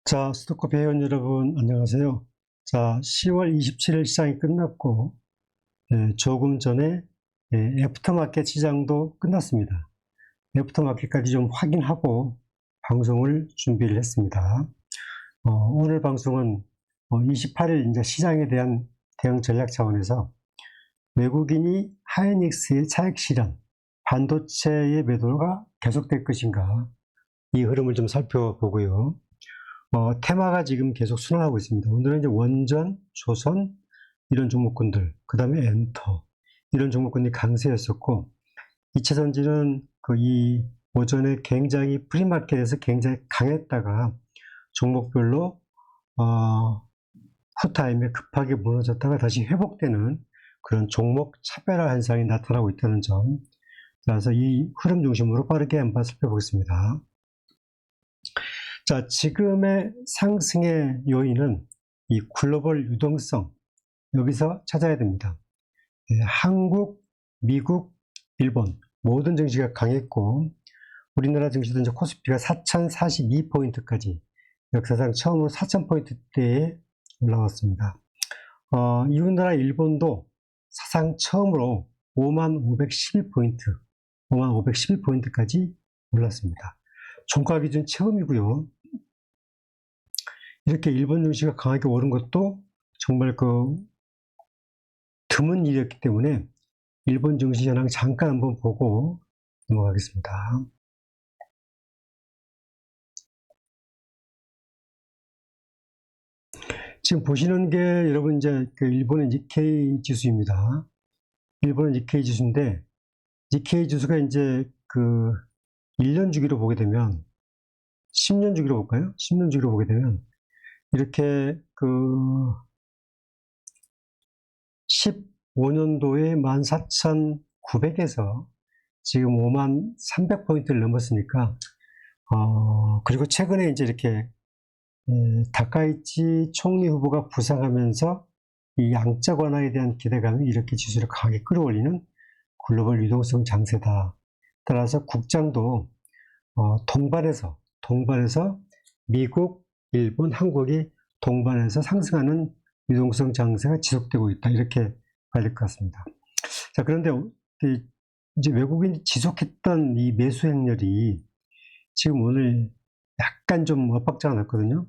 자, 스토커피 회원 여러분, 안녕하세요. 자, 10월 27일 시장이 끝났고, 조금 전에 애프터마켓 시장도 끝났습니다. 애프터마켓까지 좀 확인하고 방송을 준비를 했습니다. 오늘 방송은 28일 이제 시장에 대한 대응 전략 차원에서 외국인이 하이닉스의 차익 실현, 반도체의 매도가 계속될 것인가, 이 흐름을 좀 살펴보고요. 테마가 지금 계속 순환하고 있습니다. 오늘은 이제 원전, 조선, 이런 종목군들, 그 다음에 엔터, 이런 종목군이 강세였었고, 이차전지는 이 오전에 굉장히 프리마켓에서 굉장히 강했다가 종목별로, 후타임에 급하게 무너졌다가 다시 회복되는 그런 종목 차별화 현상이 나타나고 있다는 점. 그래서 이 흐름 중심으로 빠르게 한번 살펴보겠습니다. 자, 지금의 상승의 요인은 이 글로벌 유동성, 여기서 찾아야 됩니다. 한국, 미국, 일본 모든 증시가 강했고, 우리나라 증시도 이제 코스피가 4042포인트까지 역사상 처음으로 4000포인트대에 올라왔습니다. 이웃나라 일본도 사상 처음으로 5511포인트까지 올랐습니다. 종가 기준 처음이고요. 이렇게 일본 증시가 강하게 오른 것도 정말 드문 일이었기 때문에 일본 증시 현황 잠깐 한번 보고 넘어가겠습니다. 지금 보시는 게 여러분 이제 일본의 니케이 지수입니다. 일본의 니케이 지수인데, 니케이 지수가 이제 1년 주기로 보게 되면, 10년 주기로 볼까요? 10년 주기로 보게 되면, 이렇게 15년도에 14,900에서 지금 53,300포인트를 넘었으니까, 그리고 최근에 이제 이렇게 다카이치 총리 후보가 부상하면서 이 양적 완화에 대한 기대감이 이렇게 지수를 강하게 끌어올리는 글로벌 유동성 장세다. 따라서 국장도 동반해서 미국, 일본, 한국이 동반해서 상승하는 유동성 장세가 지속되고 있다. 이렇게 봐야 될 것 같습니다. 자, 그런데 이제 외국인이 지속했던 이 매수 행렬이 지금 오늘 약간 좀 엇박자가 났거든요.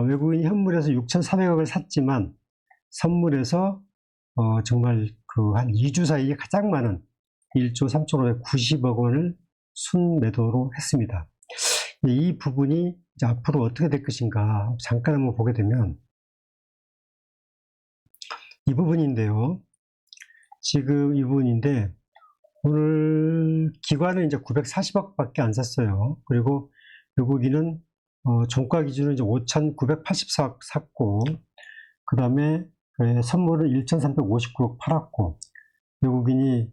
외국인이 현물에서 6,400억을 샀지만 선물에서 정말 한 2주 사이에 가장 많은 1조 3,590억 원을 순매도로 했습니다. 이 부분이 이제 앞으로 어떻게 될 것인가 잠깐 한번 보게 되면 이 부분인데요. 지금 이 부분인데 오늘 기관은 이제 940억밖에 안 샀어요. 그리고 외국인은 종가 기준은 이제 5,984억 샀고, 그 다음에 선물은 1,359억 팔았고, 외국인이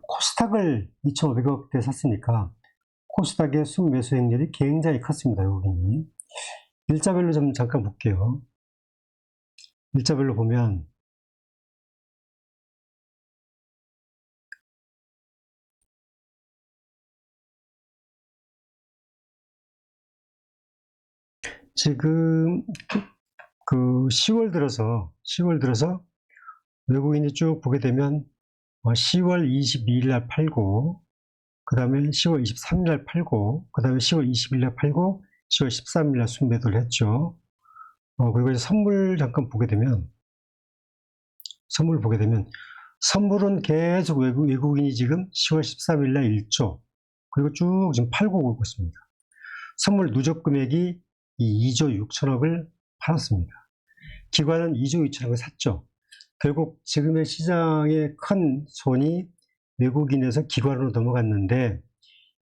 코스닥을 2,500억대 샀으니까 코스닥의 순매수 행렬이 굉장히 컸습니다. 외국인이. 일자별로 좀 잠깐 볼게요. 일자별로 보면 지금 10월 들어서 외국인이 쭉 보게 되면 10월 22일 날 팔고, 그 다음에 10월 23일 날 팔고, 그 다음에 10월 20일 날 팔고, 10월 13일 날 순매도를 했죠. 그리고 이제 선물 잠깐 보게 되면, 선물은 계속 외국인이 지금 10월 13일 날 1조, 그리고 쭉 지금 팔고 오고 있습니다. 선물 누적 금액이 2조 6천억을 팔았습니다. 기관은 2조 2천억을 샀죠. 결국 지금의 시장의 큰 손이 외국인에서 기관으로 넘어갔는데,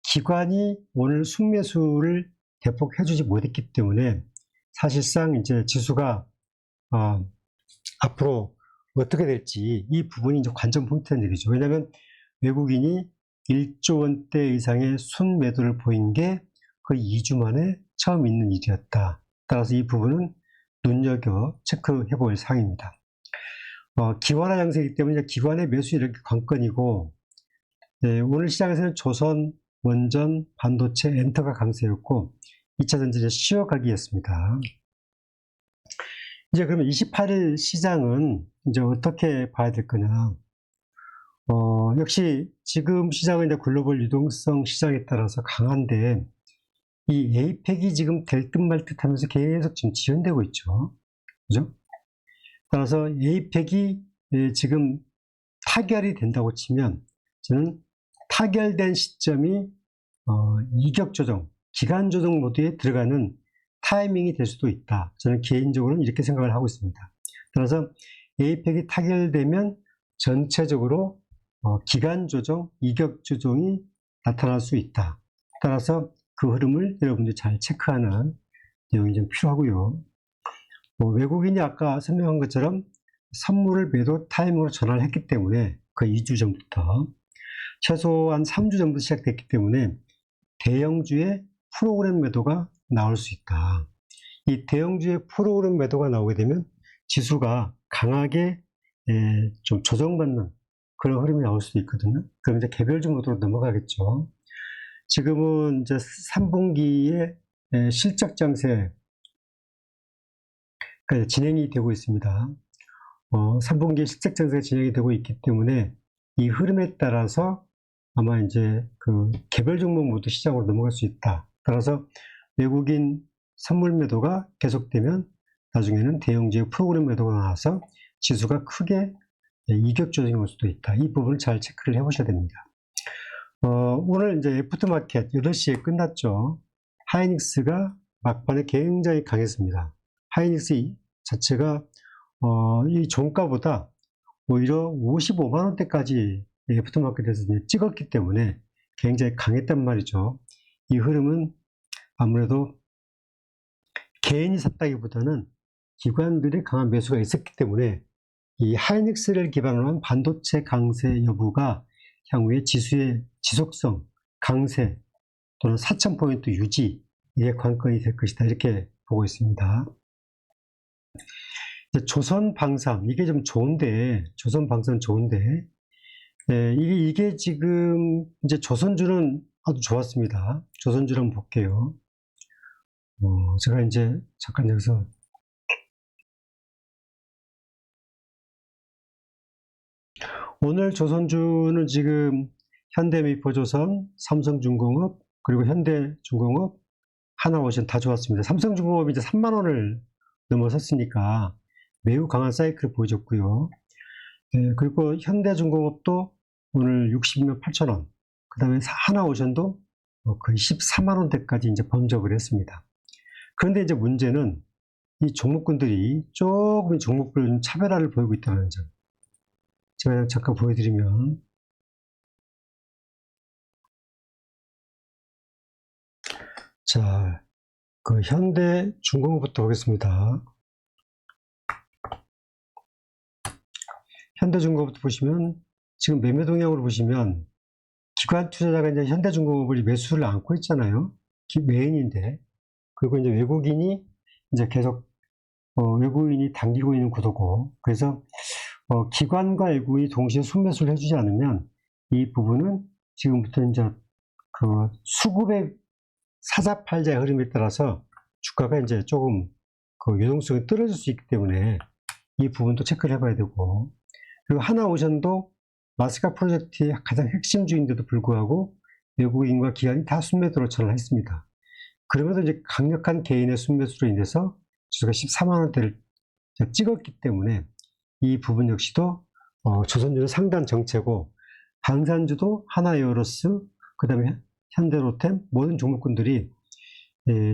기관이 오늘 순매수를 대폭 해주지 못했기 때문에 사실상 이제 지수가 앞으로 어떻게 될지 이 부분이 이제 관전 포인트라는 얘기죠. 왜냐하면 외국인이 1조 원대 이상의 순매도를 보인 게 거의 2주 만에 처음 있는 일이었다. 따라서 이 부분은 눈여겨 체크해 볼 사항입니다. 기관화 양세이기 때문에 기관의 매수 이렇게 관건이고, 오늘 시장에서는 조선, 원전, 반도체, 엔터가 강세였고, 2차 전지의 쉬어가기였습니다. 이제 그러면 28일 시장은 이제 어떻게 봐야 될 거냐. 역시 지금 시장은 이제 글로벌 유동성 시장에 따라서 강한데, 이 에이펙이 지금 될 듯 말 듯 하면서 계속 지금 지연되고 있죠. 그죠? 따라서 에이펙이 지금 타결이 된다고 치면, 저는 타결된 시점이 이격 조정, 기간 조정 모드에 들어가는 타이밍이 될 수도 있다. 저는 개인적으로는 이렇게 생각을 하고 있습니다. 따라서 에이펙이 타결되면 전체적으로 기간 조정, 이격 조정이 나타날 수 있다. 따라서 그 흐름을 여러분들이 잘 체크하는 내용이 좀 필요하고요. 외국인이 아까 설명한 것처럼 선물을 매도 타이밍으로 전환을 했기 때문에 그 2주 전부터 최소한 3주 전부터 시작됐기 때문에 대형주의 프로그램 매도가 나올 수 있다. 이 대형주의 프로그램 매도가 나오게 되면 지수가 강하게 좀 조정받는 그런 흐름이 나올 수도 있거든요. 그럼 이제 개별주 모드로 넘어가겠죠. 지금은 이제 3분기에 실적 장세 진행이 되고 있습니다. 3분기에 실적 장세가 진행이 되고 있기 때문에 이 흐름에 따라서 아마 이제 그 개별 종목 모두 시장으로 넘어갈 수 있다. 따라서 외국인 선물 매도가 계속되면 나중에는 대형주의 프로그램 매도가 나와서 지수가 크게 이격 조정이 올 수도 있다. 이 부분을 잘 체크를 해보셔야 됩니다. 오늘 이제 애프터마켓 8시에 끝났죠. 하이닉스가 막판에 굉장히 강했습니다. 하이닉스 자체가 이 종가보다 오히려 55만원대까지 애프터마켓에서 찍었기 때문에 굉장히 강했단 말이죠. 이 흐름은 아무래도 개인이 샀다기보다는 기관들의 강한 매수가 있었기 때문에 이 하이닉스를 기반으로 한 반도체 강세 여부가 향후에 지수의 지속성, 강세 또는 4,000포인트 유지의 관건이 될 것이다. 이렇게 보고 있습니다. 조선방산, 이게 좀 좋은데, 조선방산 좋은데, 이게 지금 이제 조선주는 아주 좋았습니다. 조선주를 한번 볼게요. 제가 이제 잠깐 여기서 오늘 조선주는 지금 현대미포조선, 삼성중공업, 그리고 현대중공업, 하나오션 다 좋았습니다. 삼성중공업이 이제 3만 원을 넘어섰으니까 매우 강한 사이클을 보여줬고요. 그리고 현대중공업도 오늘 62만 8천 원, 그 다음에 하나오션도 거의 14만 원대까지 이제 범접을 했습니다. 그런데 이제 문제는 이 종목군들이 조금 종목별 좀 차별화를 보이고 있다는 점. 제가 잠깐 보여드리면, 자, 그 현대중공업부터 보겠습니다. 현대중공업부터 보시면 지금 매매 동향으로 보시면 기관 투자자가 이제 현대중공업을 매수를 안고 있잖아요. 메인인데. 그리고 이제 외국인이 이제 계속 외국인이 당기고 있는 구도고, 그래서 기관과 외국인이 동시에 순매수를 해주지 않으면 이 부분은 지금부터 이제 그 수급의 사자팔자의 흐름에 따라서 주가가 이제 조금 그 유동성이 떨어질 수 있기 때문에 이 부분도 체크를 해봐야 되고, 그리고 하나오션도 마스카 프로젝트의 가장 핵심주인데도 불구하고 외국인과 기관이 다 순매도로 전환했습니다. 그러면서 이제 강력한 개인의 순매수로 인해서 지수가 14만 원대를 찍었기 때문에 이 부분 역시도 조선주는 상단 정체고, 방산주도 하나에어로스, 그 다음에 현대로템 모든 종목군들이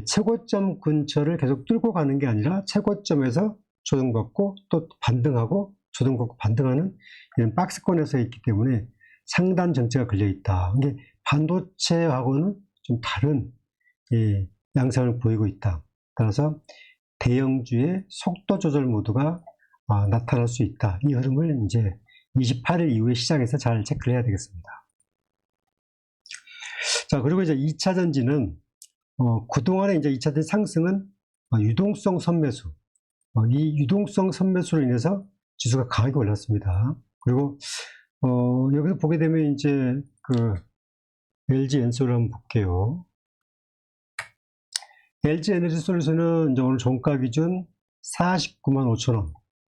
최고점 근처를 계속 뚫고 가는 게 아니라 최고점에서 조정받고 또 반등하고 조정받고 반등하는 이런 박스권에서 있기 때문에 상단 정체가 걸려 있다. 이게 반도체하고는 좀 다른 양상을 보이고 있다. 따라서 대형주의 속도 조절 모드가 나타날 수 있다. 이 흐름을 이제 28일 이후에 시장에서 잘 체크를 해야 되겠습니다. 자, 그리고 이제 2차 전지는 그동안에 이제 2차 전지 상승은 유동성 선매수, 이 유동성 선매수로 인해서 지수가 강하게 올랐습니다. 그리고 여기서 보게 되면 이제 그 LG 엔솔을 한번 볼게요. LG 에너지솔루션은 이제 오늘 종가 기준 49만 5천 원.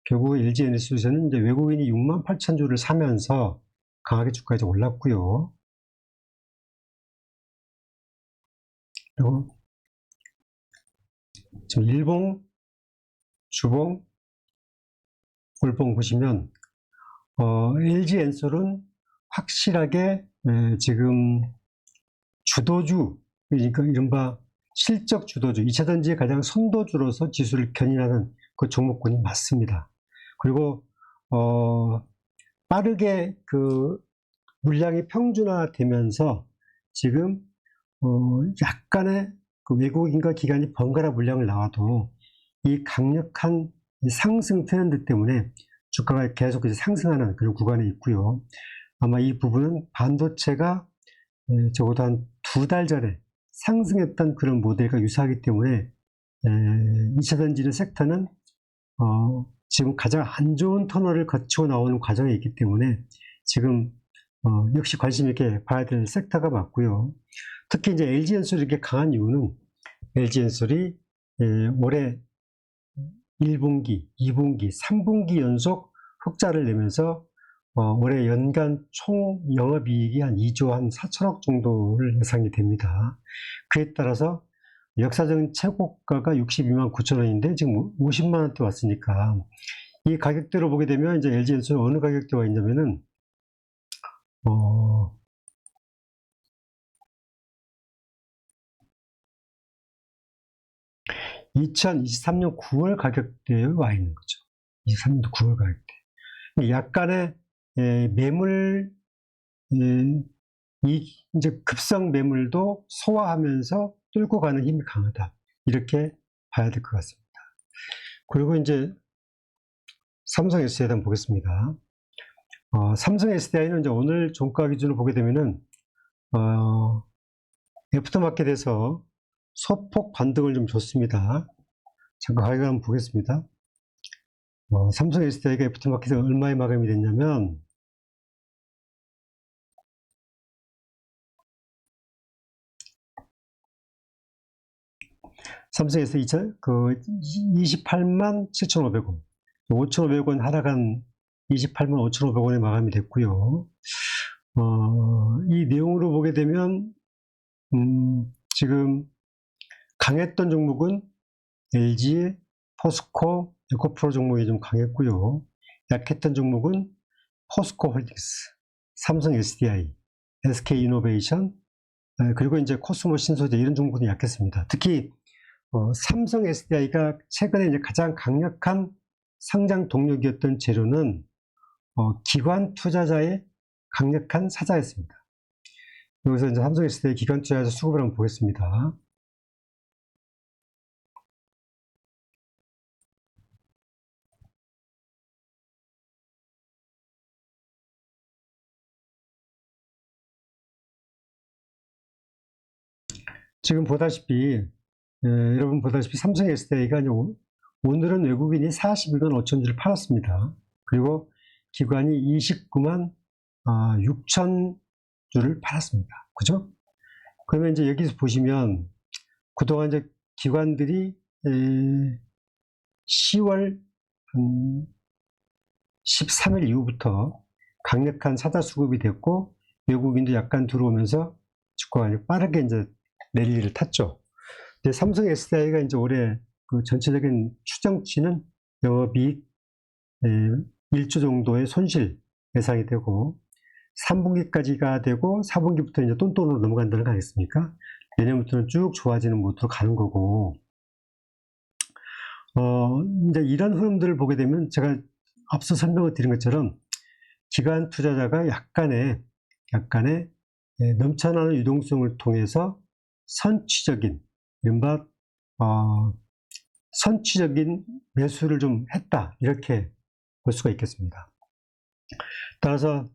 결국 LG 에너지솔루션은 이제 외국인이 6만 8천 주를 사면서 강하게 주가가 이제 올랐고요. 그리고 지금 일봉, 주봉, 월봉 보시면 LG 엔솔은 확실하게 지금 주도주, 그러니까 이른바 실적 주도주, 2차전지의 가장 선도주로서 지수를 견인하는 그 종목군이 맞습니다. 그리고 빠르게 그 물량이 평준화되면서 지금 약간의 그 외국인과 기관이 번갈아 물량을 나와도 이 강력한 상승 트렌드 때문에 주가가 계속 이제 상승하는 그런 구간에 있고요. 아마 이 부분은 반도체가 적어도 한 2달 전에 상승했던 그런 모델과 유사하기 때문에 2차전지의 섹터는 지금 가장 안 좋은 터널을 거치고 나오는 과정에 있기 때문에 지금 역시 관심 있게 봐야 될 섹터가 맞고요. 특히 이제 LG엔솔이 이렇게 강한 이유는 LG엔솔이 올해 1분기, 2분기, 3분기 연속 흑자를 내면서 올해 연간 총 영업이익이 한 2조 한 4천억 정도를 예상이 됩니다. 그에 따라서 역사적인 최고가가 62만 9천 원인데 지금 50만 원대 왔으니까 이 가격대로 보게 되면 이제 LG엔솔은 어느 가격대에 와 있냐면은 2023년 9월 가격대에 와 있는 거죠. 23년도 9월 가격대. 약간의 매물, 이제 급성 매물도 소화하면서 뚫고 가는 힘이 강하다. 이렇게 봐야 될 것 같습니다. 그리고 이제 삼성 SDI 한번 보겠습니다. 삼성 SDI는 이제 오늘 종가 기준으로 보게 되면은, 애프터마켓에서 소폭 반등을 좀 줬습니다. 잠깐 가격을 한번 보겠습니다. 삼성 SDI가 애프터마켓에 얼마에 마감이 됐냐면, 삼성 SDI 28만 7,500원, 5,500원 하락한 28만 5,500원에 마감이 됐고요. 이 내용으로 보게 되면, 지금 강했던 종목은 LG, 포스코, 에코프로 종목이 좀 강했고요. 약했던 종목은 포스코 홀딩스, 삼성 SDI, SK이노베이션, 그리고 이제 코스모 신소재 이런 종목은 약했습니다. 특히 삼성 SDI가 최근에 이제 가장 강력한 상장 동력이었던 재료는 기관 투자자의 강력한 사자였습니다. 여기서 이제 삼성 SDI 기관 투자자 수급을 한번 보겠습니다. 지금 보다시피 여러분 보다시피 삼성 SDI가 오늘은 외국인이 41만 5천 주를 팔았습니다. 그리고 기관이 29만 6천 주를 팔았습니다. 그죠? 그러면 이제 여기서 보시면 그동안 이제 기관들이 10월 13일 이후부터 강력한 사자 수급이 됐고 외국인도 약간 들어오면서 주가가 빠르게 이제 랠리를 탔죠. 근데 삼성 SDI가 이제 올해 그 전체적인 추정치는 영업이익 1조 정도의 손실 예상이 되고 3분기까지가 되고 4분기부터 이제 똔똔으로 넘어간다는 거 아니겠습니까? 내년부터는 쭉 좋아지는 모드로 가는 거고 이제 이런 흐름들을 보게 되면 제가 앞서 설명을 드린 것처럼 기관 투자자가 약간의 넘쳐나는 유동성을 통해서 선취적인 이른바 선취적인 매수를 좀 했다 이렇게 볼 수가 있겠습니다. 따라서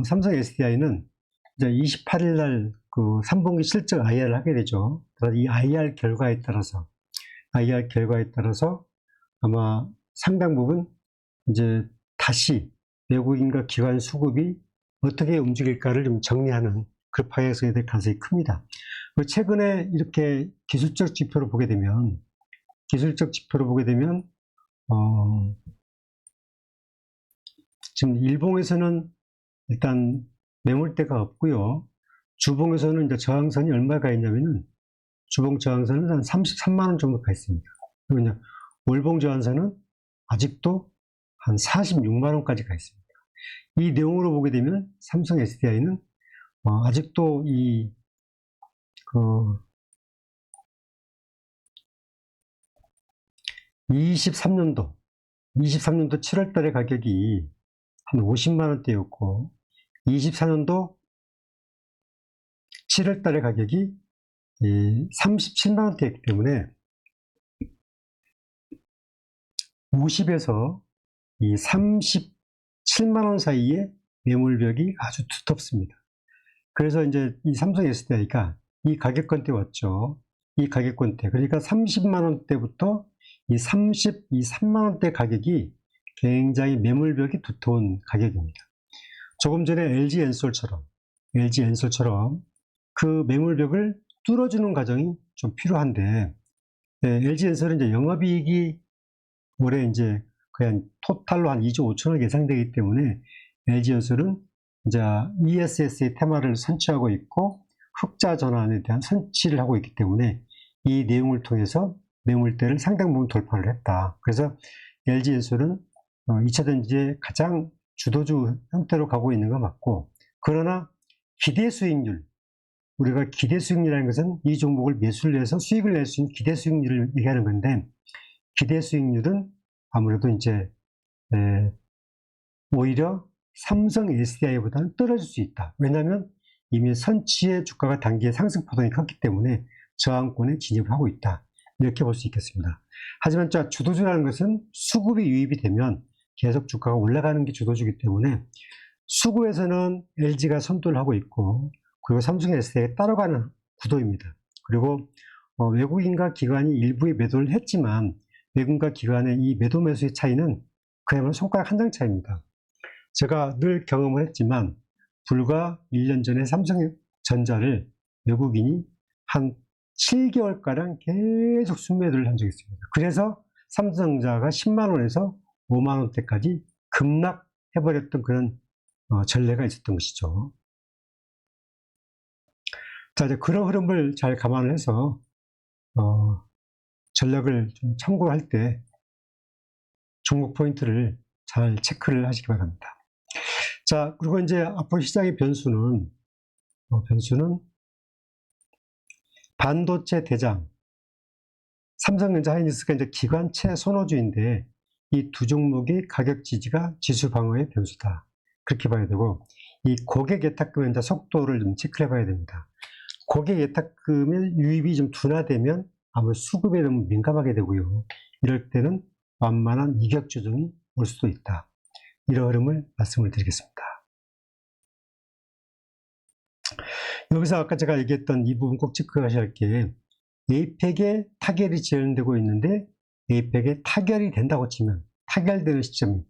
삼성 SDI는 이제 28일 날 그 3분기 실적 IR을 하게 되죠. 이 IR 결과에 따라서 아마 상당 부분 이제 다시 외국인과 기관 수급이 어떻게 움직일까를 좀 정리하는 그 방향성에 대해 가능성이 큽니다. 최근에 이렇게 기술적 지표로 보게 되면, 지금 일봉에서는 일단 매물대가 없고요. 주봉에서는 이제 저항선이 얼마가 있냐면은, 주봉 저항선은 한 33만원 정도가 있습니다. 그리고 이제 월봉 저항선은 아직도 한 46만원까지 가 있습니다. 이 내용으로 보게 되면 삼성 SDI는 아직도 23년도 7월 달에 가격이 한 50만원대였고, 24년도 7월 달에 가격이 37만원대였기 때문에 50에서 이 37만원 사이에 매물벽이 아주 두텁습니다. 그래서 이제 이 삼성 SDI가 이 가격권대 왔죠. 이 가격권대. 그러니까 30만원대부터 이 33만원대 가격이 굉장히 매물벽이 두터운 가격입니다. 조금 전에 LG엔솔처럼 그 매물벽을 뚫어주는 과정이 좀 필요한데, LG엔솔은 이제 영업이익이 올해 이제 그냥 토탈로 한 2조 5천억 예상되기 때문에 LG엔솔은 이제 ESS의 테마를 선취하고 있고 흑자 전환에 대한 선취를 하고 있기 때문에 이 내용을 통해서 매물대를 상당 부분 돌파를 했다. 그래서 LG엔솔은 2차 전지의 가장 주도주 형태로 가고 있는 거 맞고, 그러나 기대 수익률, 우리가 기대 수익률이라는 것은 이 종목을 매수를 해서 수익을 낼 수 있는 기대 수익률을 얘기하는 건데, 기대 수익률은 아무래도 이제 오히려 삼성 SDI보다는 떨어질 수 있다. 왜냐하면 이미 선취의 주가가 단기의 상승 파동이 컸기 때문에 저항권에 진입을 하고 있다. 이렇게 볼 수 있겠습니다. 하지만 주도주라는 것은 수급이 유입이 되면 계속 주가가 올라가는 게 주도주기 때문에 수급에서는 LG가 선도를 하고 있고, 그리고 삼성 SDI가 따라가는 구도입니다. 그리고 외국인과 기관이 일부에 매도를 했지만 외국인과 기관의 이 매도 매수의 차이는 그야말로 손가락 한 장 차이입니다. 제가 늘 경험을 했지만 불과 1년 전에 삼성전자를 외국인이 한 7개월가량 계속 순매도를 한 적이 있습니다. 그래서 삼성전자가 10만원에서 5만원대까지 급락해버렸던 그런 전례가 있었던 것이죠. 자, 이제 그런 흐름을 잘 감안을 해서 전략을 좀 참고할 때 종목 포인트를 잘 체크를 하시기 바랍니다. 자, 그리고 이제 앞으로 시장의 변수는 반도체 대장 삼성전자, 하이닉스가 이제 기관채 선호주인데 이 두 종목의 가격 지지가 지수 방어의 변수다. 그렇게 봐야 되고, 이 고객 예탁금의 이제 속도를 좀 체크해 봐야 됩니다. 고객 예탁금의 유입이 좀 둔화되면 아무래도 수급에 너무 민감하게 되고요. 이럴 때는 완만한 이격 조정이 올 수도 있다. 이런 흐름을 말씀을 드리겠습니다. 여기서 아까 제가 얘기했던 이 부분 꼭 체크하셔야 할 게, 에이펙에 타결이 재현되고 있는데 에이펙에 타결이 된다고 치면 타결되는 시점,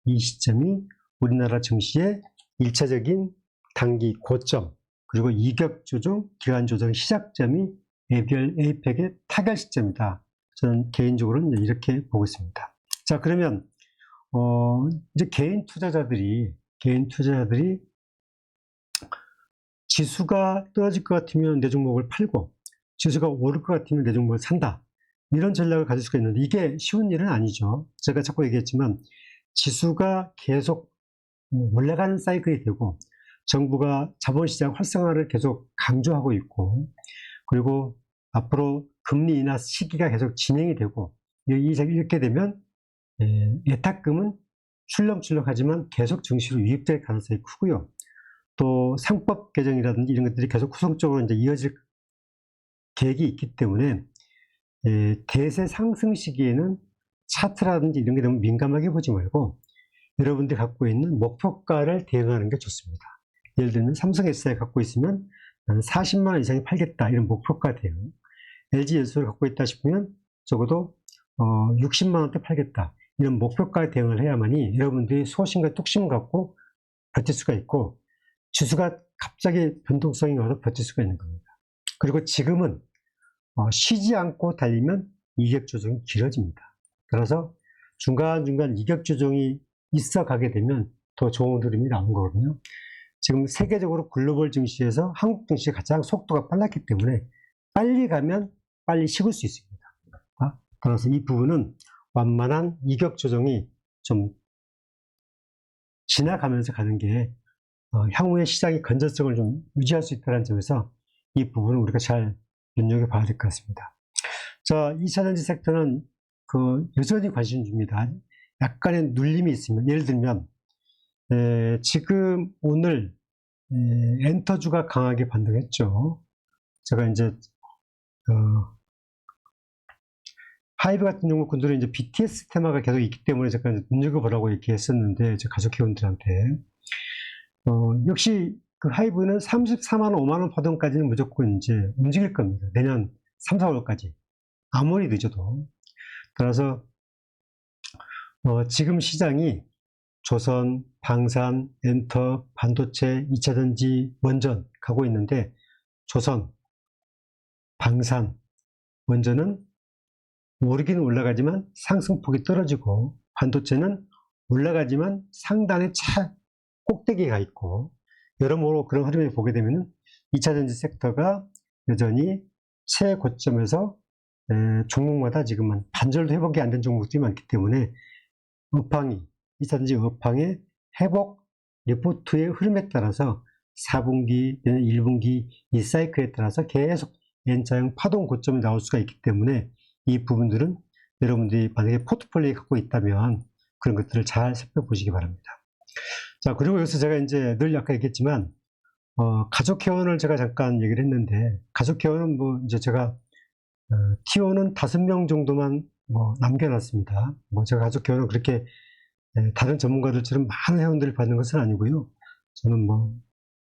이 시점이 우리나라 증시의 1차적인 단기 고점, 그리고 이격 조정, 기간 조정 시작점이 에이펙의 타결 시점이다. 저는 개인적으로는 이렇게 보고 있습니다. 자, 그러면 이제 개인 투자자들이 지수가 떨어질 것 같으면 내 종목을 팔고 지수가 오를 것 같으면 내 종목을 산다. 이런 전략을 가질 수가 있는데 이게 쉬운 일은 아니죠. 제가 자꾸 얘기했지만 지수가 계속 올라가는 사이클이 되고 정부가 자본시장 활성화를 계속 강조하고 있고, 그리고 앞으로 금리 인하 시기가 계속 진행이 되고, 이렇게 되면 예탁금은 출렁출렁하지만 계속 증시로 유입될 가능성이 크고요. 또 상법 개정이라든지 이런 것들이 계속 후속적으로 이제 이어질 계획이 있기 때문에 대세 상승 시기에는 차트라든지 이런 게 너무 민감하게 보지 말고 여러분들이 갖고 있는 목표가를 대응하는 게 좋습니다. 예를 들면 삼성 SDI 갖고 있으면 나는 40만 원 이상에 팔겠다, 이런 목표가 대응. LG엔솔을 갖고 있다 싶으면 적어도 60만 원대 팔겠다, 이런 목표가 대응을 해야만이 여러분들이 소신과 뚝심을 갖고 버틸 수가 있고 지수가 갑자기 변동성이 와서 버틸 수가 있는 겁니다. 그리고 지금은 쉬지 않고 달리면 이격 조정이 길어집니다. 따라서 중간중간 이격 조정이 있어 가게 되면 더 좋은 흐름이 나온 거거든요. 지금 세계적으로 글로벌 증시에서 한국 증시가 가장 속도가 빨랐기 때문에 빨리 가면 빨리 식을 수 있습니다. 따라서 이 부분은 완만한 이격 조정이 좀 지나가면서 가는 게 향후에 시장의 건전성을 좀 유지할 수 있다는 점에서 이 부분을 우리가 잘 눈여겨봐야 될 것 같습니다. 자, 2차전지 섹터는 여전히 관심 줍니다. 약간의 눌림이 있으면, 예를 들면 지금 오늘 엔터주가 강하게 반등했죠. 제가 이제 하이브 같은 종목군들은 이제 BTS 테마가 계속 있기 때문에 제가 눈여겨보라고 이렇게 했었는데, 제 가족 회원들한테 역시 그 하이브는 34만 원, 5만 원 파동까지는 무조건 이제 움직일 겁니다. 내년 3, 4월까지 아무리 늦어도. 따라서 지금 시장이 조선, 방산, 엔터, 반도체, 2차전지, 원전 가고 있는데, 조선, 방산, 원전은 오르기는 올라가지만 상승폭이 떨어지고, 반도체는 올라가지만 상단에 꼭대기에 가 있고, 여러모로 그런 흐름을 보게 되면 2차전지 섹터가 여전히 최고점에서 종목마다 지금 반절도 회복이 안 된 종목들이 많기 때문에 2차전지 업황의 회복 리포트의 흐름에 따라서 4분기, 1분기 이 사이클에 따라서 계속 N자형 파동 고점이 나올 수가 있기 때문에 이 부분들은 여러분들이 만약에 포트폴리오에 갖고 있다면 그런 것들을 잘 살펴보시기 바랍니다. 자, 그리고 여기서 제가 이제 늘 아까 얘기했지만 가족 회원을 제가 잠깐 얘기를 했는데, 가족 회원은 이제 제가 T1은 5명 정도만 남겨놨습니다. 제가 가족 회원은 그렇게 다른 전문가들처럼 많은 회원들을 받는 것은 아니고요. 저는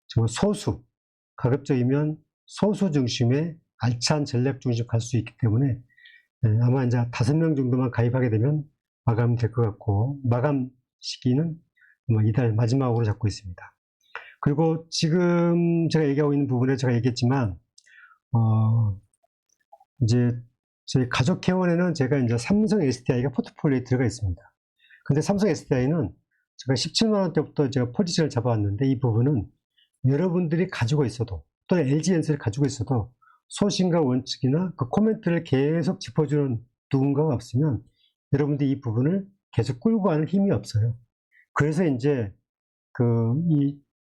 정말 소수, 가급적이면 소수 중심의 알찬 전략 중심 갈 수 있기 때문에 아마 이제 5명 정도만 가입하게 되면 마감이 될 것 같고, 마감 시기는 이달 마지막으로 잡고 있습니다. 그리고 지금 제가 얘기하고 있는 부분에 제가 얘기했지만, 이제 저희 가족 회원에는 제가 이제 삼성 SDI가 포트폴리오에 들어가 있습니다. 근데 삼성 SDI는 제가 17만원 때부터 제가 포지션을 잡아왔는데, 이 부분은 여러분들이 가지고 있어도, 또는 LG엔솔이 가지고 있어도 소신과 원칙이나 그 코멘트를 계속 짚어주는 누군가가 없으면 여러분들이 이 부분을 계속 끌고 가는 힘이 없어요. 그래서 이제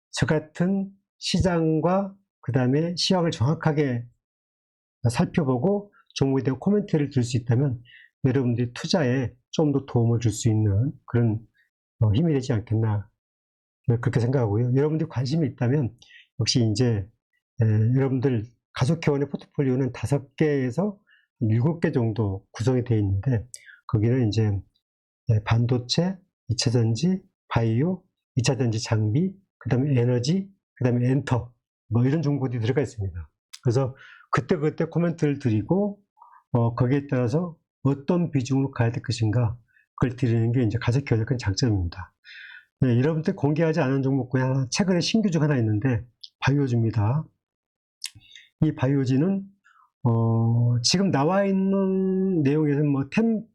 저 같은 시장과 그 다음에 시황을 정확하게 살펴보고 종목에 대한 코멘트를 줄 수 있다면 여러분들이 투자에 좀 더 도움을 줄 수 있는 그런 힘이 되지 않겠나, 그렇게 생각하고요. 여러분들이 관심이 있다면 역시 이제 여러분들 가족회원의 포트폴리오는 5개에서 7개 정도 구성이 되어 있는데, 거기는 이제 반도체, 2차전지, 바이오, 2차전지 장비, 그 다음에 에너지, 그 다음에 엔터, 이런 종목들이 들어가 있습니다. 그래서 그때 코멘트를 드리고, 거기에 따라서 어떤 비중으로 가야 될 것인가, 그걸 드리는 게 이제 가족회원의 큰 장점입니다. 네, 여러분들 공개하지 않은 종목 중에 최근에 신규 중 하나 있는데, 바이오주입니다. 이 바이오지는, 지금 나와 있는 내용에서는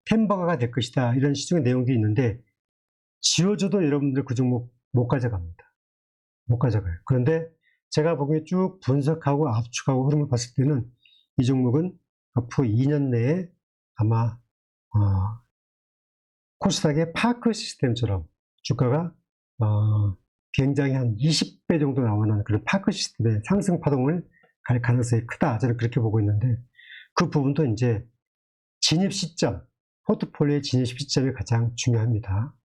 템버가가 될 것이다, 이런 시중의 내용도 있는데, 지어줘도 여러분들 그 종목 못 가져갑니다. 못 가져가요. 그런데 제가 보기에 쭉 분석하고 압축하고 흐름을 봤을 때는 이 종목은 앞으로 2년 내에 아마 코스닥의 파크 시스템처럼 주가가 굉장히 한 20배 정도 나오는 그런 파크 시스템의 상승 파동을 갈 가능성이 크다, 저는 그렇게 보고 있는데, 그 부분도 이제 진입 시점, 포트폴리오의 진입 시점이 가장 중요합니다.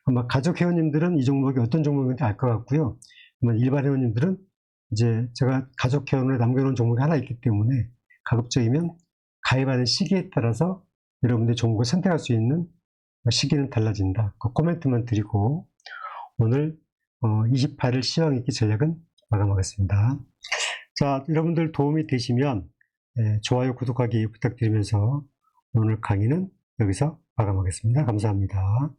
아마 가족 회원님들은 이 종목이 어떤 종목인지 알 것 같고요. 아마 일반 회원님들은 이제 제가 가족 회원을 남겨놓은 종목이 하나 있기 때문에 가급적이면 가입하는 시기에 따라서 여러분들이 종목을 선택할 수 있는 시기는 달라진다, 그 코멘트만 드리고 오늘 28일 시황 읽기 전략은 마감하겠습니다. 자, 여러분들 도움이 되시면 좋아요, 구독하기 부탁드리면서 오늘 강의는 여기서 마감하겠습니다. 감사합니다.